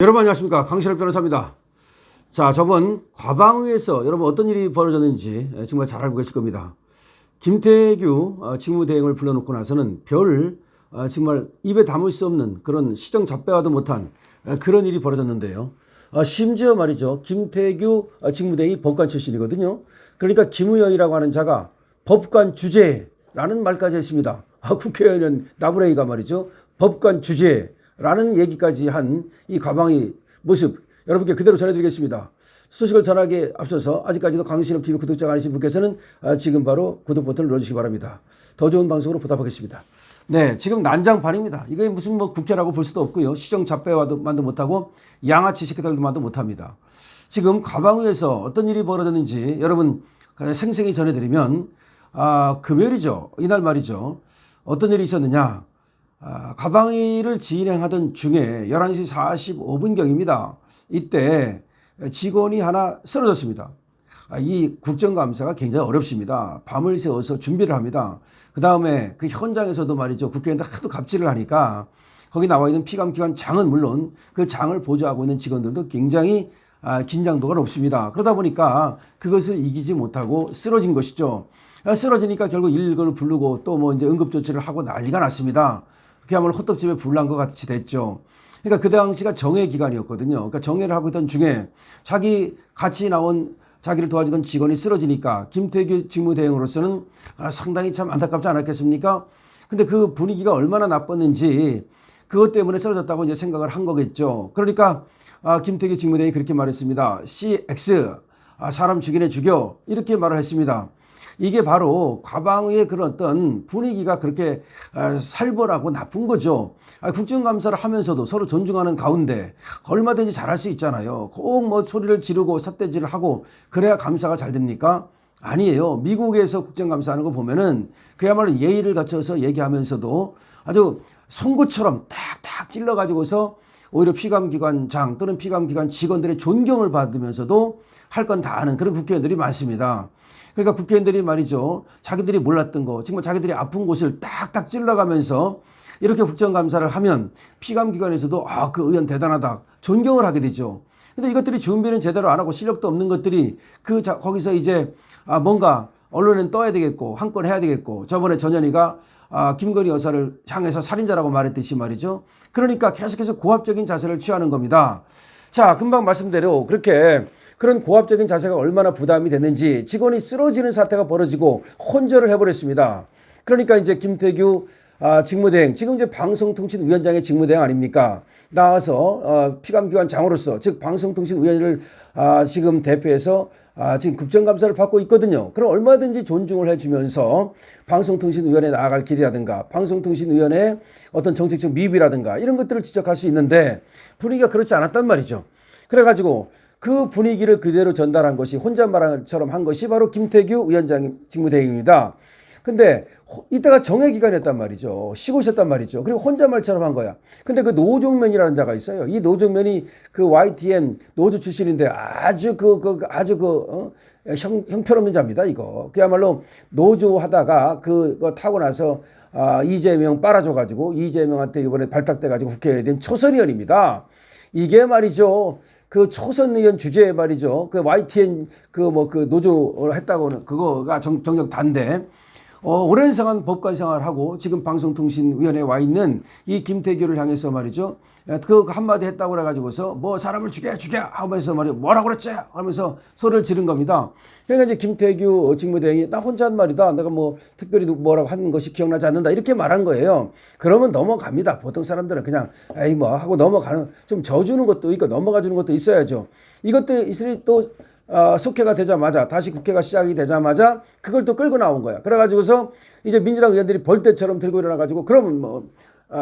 여러분 안녕하십니까, 강신업 변호사입니다. 자, 저번 과방위에서 여러분 어떤 일이 벌어졌는지 정말 잘 알고 계실 겁니다. 김태규 직무대행을 불러놓고 나서는 정말 입에 담을 수 없는 그런 시정 잡배와도 못한 그런 일이 벌어졌는데요. 심지어 말이죠, 김태규 직무대행이 법관 출신이거든요. 그러니까 김의영이라고 하는 자가 법관 주재라는 말까지 했습니다. 국회의원 나부레이가 말이죠, 법관 주재라는 얘기까지 한 이 과방위 모습 여러분께 그대로 전해드리겠습니다. 소식을 전하기에 앞서서 아직까지도 강신업TV 구독자가 아니신 분께서는 지금 바로 구독 버튼을 눌러주시기 바랍니다. 더 좋은 방송으로 보답하겠습니다. 네, 지금 난장판입니다. 이게 무슨 국회라고 볼 수도 없고요. 시정 잡배와도 만도 못하고 양아치 새끼들도 만도 못합니다. 지금 과방위에서 어떤 일이 벌어졌는지 여러분 생생히 전해드리면 금요일이죠. 이날 말이죠. 어떤 일이 있었느냐. 과방위를 진행하던 중에 11시 45분경입니다. 이때 직원이 하나 쓰러졌습니다. 이 국정감사가 굉장히 어렵습니다. 밤을 새워서 준비를 합니다. 그 다음에 그 현장에서도 말이죠, 국회의원들 하도 갑질을 하니까 거기 나와 있는 피감기관 장은 물론 그 장을 보조하고 있는 직원들도 굉장히 긴장도가 높습니다. 그러다 보니까 그것을 이기지 못하고 쓰러진 것이죠. 쓰러지니까 결국 119를 부르고 또 뭐 이제 응급조치를 하고 난리가 났습니다. 그야말로 호떡집에 불 난 것 같이 됐죠. 그러니까 그 당시가 정회 기간이었거든요. 그러니까 정회를 하고 있던 중에 자기 같이 나온 자기를 도와주던 직원이 쓰러지니까 김태규 직무대행으로서는 상당히 참 안타깝지 않았겠습니까? 근데 그 분위기가 얼마나 나빴는지 그것 때문에 쓰러졌다고 이제 생각을 한 거겠죠. 그러니까 김태규 직무대행이 그렇게 말했습니다. CX, 사람 죽이네 죽여, 이렇게 말을 했습니다. 이게 바로 과방위의 그런 어떤 분위기가 그렇게 살벌하고 나쁜 거죠. 국정감사를 하면서도 서로 존중하는 가운데 얼마든지 잘할 수 있잖아요. 꼭 뭐 소리를 지르고 삿대질을 하고 그래야 감사가 잘 됩니까? 아니에요. 미국에서 국정감사하는 거 보면은 그야말로 예의를 갖춰서 얘기하면서도 아주 송구처럼 딱딱 찔러가지고서 오히려 피감기관장 또는 피감기관 직원들의 존경을 받으면서도 할 건 다 하는 그런 국회의원들이 많습니다. 그러니까 국회의원들이 말이죠, 자기들이 몰랐던 거, 정말 자기들이 아픈 곳을 딱딱 찔러가면서 이렇게 국정감사를 하면 피감기관에서도 그 의원 대단하다, 존경을 하게 되죠. 근데 이것들이 준비는 제대로 안 하고 실력도 없는 것들이 거기서 이제 뭔가 언론엔 떠야 되겠고 한 건 해야 되겠고, 저번에 전현희가 김건희 여사를 향해서 살인자라고 말했듯이 말이죠. 그러니까 계속해서 고압적인 자세를 취하는 겁니다. 자, 금방 말씀대로 그런 고압적인 자세가 얼마나 부담이 됐는지 직원이 쓰러지는 사태가 벌어지고 혼절을 해버렸습니다. 그러니까 이제 김태규 직무대행, 지금 이제 방송통신위원장의 직무대행 아닙니까? 나와서 피감기관 장으로서, 즉 방송통신위원회를 지금 대표해서 지금 국정감사를 받고 있거든요. 그럼 얼마든지 존중을 해주면서 방송통신위원회에 나아갈 길이라든가 방송통신위원회의 어떤 정책적 미비라든가 이런 것들을 지적할 수 있는데 분위기가 그렇지 않았단 말이죠. 그래가지고 그 분위기를 그대로 전달한 것이, 혼잣말처럼 한 것이 바로 김태규 위원장 직무대행입니다. 근데 이때가 정회 기간이었단 말이죠. 쉬고 있었단 말이죠. 그리고 혼잣말처럼 한 거야. 근데 그 노종면이라는 자가 있어요. 이 노종면이 그 YTN 노조 출신인데 아주 형편없는 자입니다. 이거 그야말로 노조 하다가 그거 타고 나서 이재명 빨아줘가지고 이재명한테 이번에 발탁돼가지고 국회에 된 초선 의원입니다. 이게 말이죠, 그 초선 의원 주제에 말이죠, 그 YTN 그 노조 했다고는 그거가 경력 단데, 오랜 시간 법관 생활을 하고 지금 방송통신위원회에 와 있는 이 김태규를 향해서 말이죠, 그 한마디 했다고 그래가지고서 뭐 사람을 죽여 하면서 말이죠, 뭐라고 그랬지 하면서 소리를 지른 겁니다. 그러니까 이제 김태규 직무대행이 나 혼자 한 말이다, 내가 뭐 특별히 뭐라고 하는 것이 기억나지 않는다, 이렇게 말한 거예요. 그러면 넘어갑니다. 보통 사람들은 그냥 에이 뭐 하고 넘어가는, 좀 져주는 것도 있고 넘어가 주는 것도 있어야죠. 이것들이 또 속회가 되자마자, 다시 국회가 시작이 되자마자 그걸 또 끌고 나온 거야. 그래가지고서 이제 민주당 의원들이 벌떼처럼 들고 일어나가지고 그러면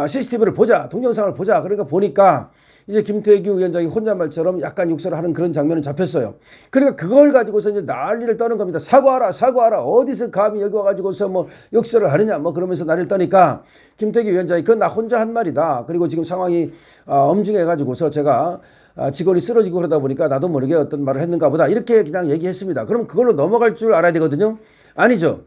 CCTV를 보자, 동영상을 보자. 그러니까 보니까 이제 김태규 위원장이 혼잣말처럼 약간 욕설을 하는 그런 장면은 잡혔어요. 그러니까 그걸 가지고서 이제 난리를 떠는 겁니다. 사과하라. 어디서 감히 여기 와가지고서 뭐 욕설을 하느냐, 뭐 그러면서 난리를 떠니까 김태규 위원장이 그건 나 혼자 한 말이다. 그리고 지금 상황이 엄중해가지고서 제가 직원이 쓰러지고 그러다 보니까 나도 모르게 어떤 말을 했는가 보다, 이렇게 그냥 얘기했습니다. 그럼 그걸로 넘어갈 줄 알아야 되거든요. 아니죠.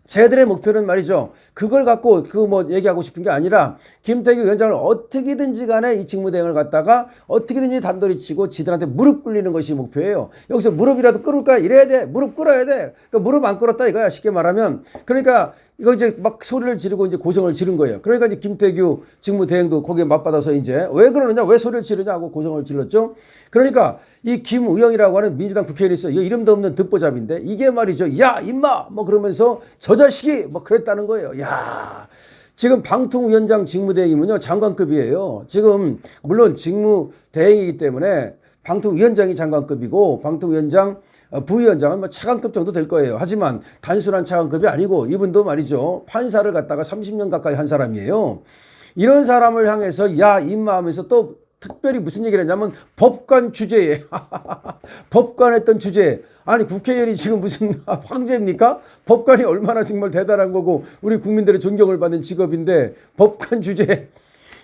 쟤들의 목표는 말이죠. 그걸 갖고 그 뭐 얘기하고 싶은 게 아니라 김태규 위원장을 어떻게든지 간에 이 직무대행을 갖다가 어떻게든지 단도리 치고 지들한테 무릎 꿇리는 것이 목표예요. 여기서 무릎이라도 꿇을까? 이래야 돼. 무릎 꿇어야 돼. 그러니까 무릎 안 꿇었다 이거야. 쉽게 말하면. 그러니까 이거 이제 막 소리를 지르고 이제 고성을 지른 거예요. 그러니까 이제 김태규 직무대행도 거기에 맞받아서 이제 왜 그러느냐, 왜 소리를 지르냐고 고성을 질렀죠. 그러니까 이 김우영이라고 하는 민주당 국회의원이 있어. 이거 이름도 없는 듣보잡인데 이게 말이죠. 야, 임마! 뭐 그러면서 저 자식이 뭐 그랬다는 거예요. 야. 지금 방통위원장 직무대행이면요. 장관급이에요. 지금 물론 직무대행이기 때문에 방통위원장이 장관급이고 방통위원장 부위원장은 뭐 차관급 정도 될 거예요. 하지만 단순한 차관급이 아니고 이분도 말이죠. 판사를 갖다가 30년 가까이 한 사람이에요. 이런 사람을 향해서 야, 임마 하면서 또 특별히 무슨 얘기를 했냐면 법관 주제에 법관 했던 주제에 아니 국회의원이 지금 무슨 황제입니까? 법관이 얼마나 정말 대단한 거고 우리 국민들의 존경을 받는 직업인데 법관 주제에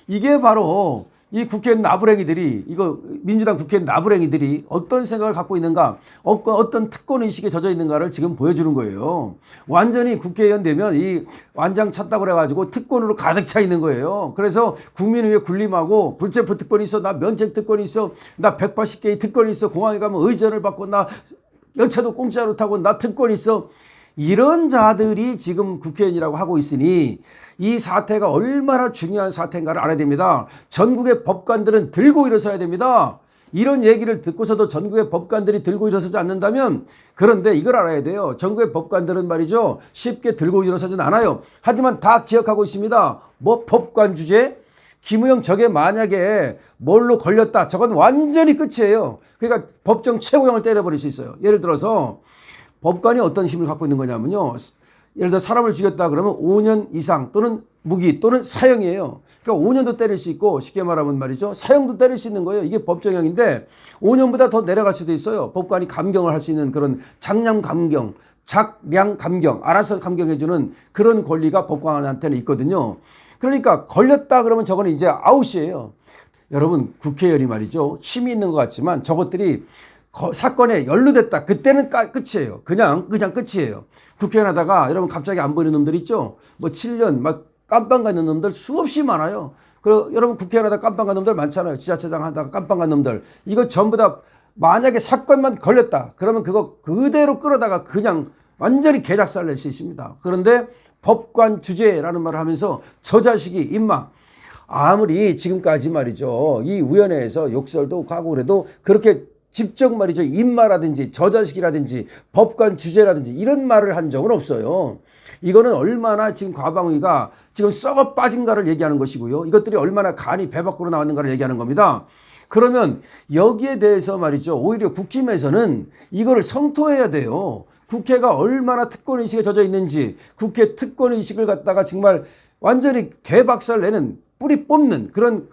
이게 바로 이 국회의원 나부랭이들이 이거 민주당 국회의원 나부랭이들이 어떤 생각을 갖고 있는가 어떤 특권의식에 젖어 있는가를 지금 보여주는 거예요. 완전히 국회의원 되면 이 완장 찼다고 그래가지고 특권으로 가득 차 있는 거예요. 그래서 국민의회 군림하고 불체포 특권이 있어, 나 면책 특권이 있어, 나 180개의 특권이 있어, 공항에 가면 의전을 받고, 나 열차도 공짜로 타고, 나 특권이 있어. 이런 자들이 지금 국회의원이라고 하고 있으니 이 사태가 얼마나 중요한 사태인가를 알아야 됩니다. 전국의 법관들은 들고 일어서야 됩니다. 이런 얘기를 듣고서도 전국의 법관들이 들고 일어서지 않는다면, 그런데 이걸 알아야 돼요. 전국의 법관들은 말이죠. 쉽게 들고 일어서진 않아요. 하지만 다 기억하고 있습니다. 뭐 법관 주제? 김우영 저게 만약에 뭘로 걸렸다. 저건 완전히 끝이에요. 그러니까 법정 최고형을 때려버릴 수 있어요. 예를 들어서 법관이 어떤 힘을 갖고 있는 거냐면요. 예를 들어 사람을 죽였다 그러면 5년 이상 또는 무기 또는 사형이에요. 그러니까 5년도 때릴 수 있고 쉽게 말하면 말이죠. 사형도 때릴 수 있는 거예요. 이게 법정형인데 5년보다 더 내려갈 수도 있어요. 법관이 감경을 할 수 있는 그런 장량 감경, 작량 감경, 알아서 감경해주는 그런 권리가 법관한테는 있거든요. 그러니까 걸렸다 그러면 저거는 이제 아웃이에요. 여러분 국회의원이 말이죠. 힘이 있는 것 같지만 저것들이 사건에 연루됐다. 그때는 끝이에요. 그냥 끝이에요. 국회의원 하다가 여러분 갑자기 안 보이는 놈들 있죠? 뭐 7년 막 깜빵 가는 놈들 수없이 많아요. 그리고 여러분 국회의원 하다가 깜빵 가는 놈들 많잖아요. 지자체장 하다가 깜빵 간 놈들. 이거 전부 다 만약에 사건만 걸렸다. 그러면 그거 그대로 끌어다가 그냥 완전히 개작살 낼 수 있습니다. 그런데 법관 주제라는 말을 하면서 저 자식이 임마 아무리 지금까지 말이죠. 이 위원회에서 욕설도 하고 그래도 그렇게 직접 말이죠. 임마라든지 저 자식이라든지 법관 주제라든지 이런 말을 한 적은 없어요. 이거는 얼마나 지금 과방위가 지금 썩어 빠진가를 얘기하는 것이고요. 이것들이 얼마나 간이 배 밖으로 나왔는가를 얘기하는 겁니다. 그러면 여기에 대해서 말이죠. 오히려 국힘에서는 이거를 성토해야 돼요. 국회가 얼마나 특권의식에 젖어 있는지 국회 특권의식을 갖다가 정말 완전히 개박살 내는 뿌리 뽑는 그런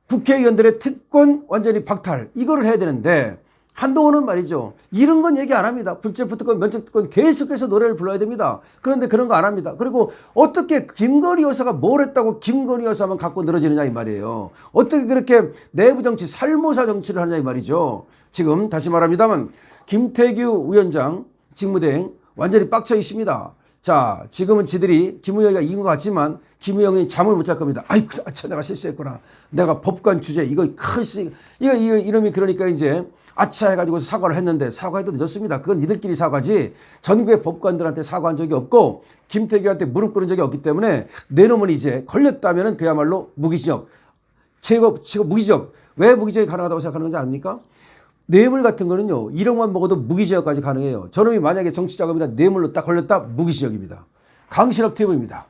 국회의원들의 특권 완전히 박탈 이거를 해야 되는데 한동훈은 말이죠. 이런 건 얘기 안 합니다. 불체포 특권, 면책 특권 계속해서 노래를 불러야 됩니다. 그런데 그런 거 안 합니다. 그리고 어떻게 김건희 여사가 뭘 했다고 김건희 여사만 갖고 늘어지느냐 이 말이에요. 어떻게 그렇게 내부 정치, 살모사 정치를 하느냐 이 말이죠. 지금 다시 말합니다만 김태규 위원장 직무대행 완전히 빡쳐 있습니다. 자, 지금은 지들이 김우영이가 이긴 것 같지만 김우영이 잠을 못 잘 겁니다. 아이고, 내가 실수했구나. 내가 법관 주제 이거 이거 이름이 그러니까 이제 아차 해가지고 사과를 했는데 사과해도 늦었습니다. 그건 니들끼리 사과지 전국의 법관들한테 사과한 적이 없고 김태규한테 무릎 꿇은 적이 없기 때문에 내 놈은 이제 걸렸다면 그야말로 무기징역, 최고 무기징역. 왜 무기징역이 가능하다고 생각하는 건지 아닙니까? 뇌물 같은 거는요. 1억만 먹어도 무기징역까지 가능해요. 저놈이 만약에 정치자금이나 뇌물로 딱 걸렸다 무기징역입니다. 강신업 TV입니다.